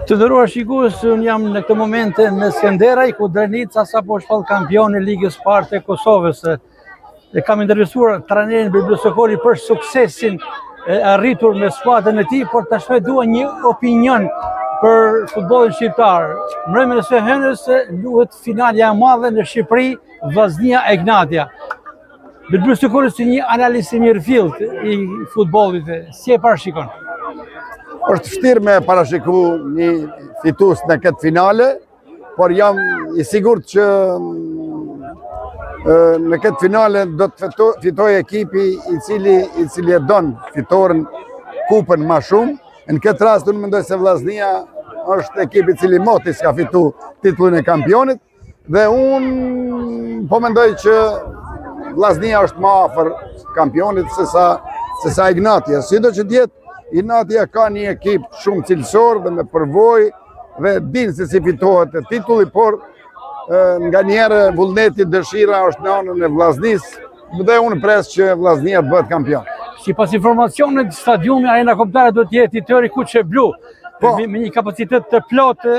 Të nderuar shikues, unë jam në këtë moment në Skenderaj, ku Drenica sapo është fillon kampion e Ligës Parë të Kosovës. E kam intervistuar trajnerin Biblo Sokoli për suksesin e arritur me skuadrën e tij, por tashmë dua një opinion për futbollin shqiptar. Mbrëmjen e së hënës luhet finalja e madhe në Shqipëri, Vllaznia Egnatia. Biblo Sokoli si një analist i mirëfillt i futbollit, si e parashikon? Është vështirë me parashiku një fitues në këtë finale, por jam i sigurt që në këtë finale do të fitojë ekipi i cili e don fitoren kupën më shumë. Në këtë rast unë mendoj se Vllaznia është ekipi i cili moti s'ka fitu titullin e kampionit dhe unë po mendoj që Vllaznia është më afër kampionit se sa Egnatia. Sido që të jetë, Egnatia ka një ekip shumë cilësor dhe me përvojë dhe din se si fitohet titulli, por nga njerë vullneti dëshira është në anën e Vllaznisë dhe unë pres që Vllaznia të bëhet kampion. Sipas informacionit, stadiumi Arena Kombëtare do të jetë i tërë i kuqe blu, me një kapacitet të plotë,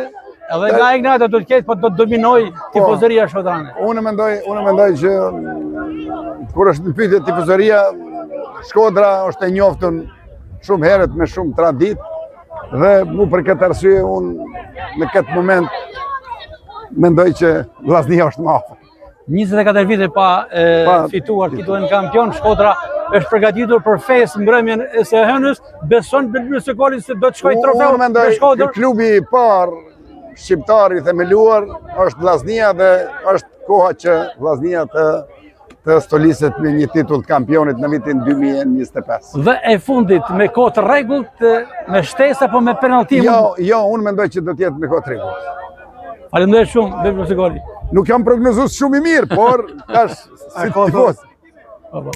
edhe nga Egnatia do të ketë, po do të dominoj tifozëria shkodrane. Unë mendoj që kur është në pyetje tifozëria, Shkodra është e njoftun shumë herët me shumë tradit dhe mu për këtë arsye unë në këtë moment mendoj që Vllaznia është më afër. 24 vite pa fituar titullin kampion, Shkodra është përgatitur për festë mbrëmjen e së hënës, beson Biblo Sokoli se do të shkojë trofeu me Shkodrën. Klubi i parë shqiptar i themeluar është Vllaznia dhe është koha që Vllaznia të stoliset me një titull të kampionit në vitin 2025. Dhe e fundit me kohë të rregullt, me shtesë apo me penallti? Jo, unë mendoj që do të jetë me kohë të rregullt. Faleminderit shumë, Biblo Sokoli. Nuk jam prognozues shumë i mirë, por tash si tifoz.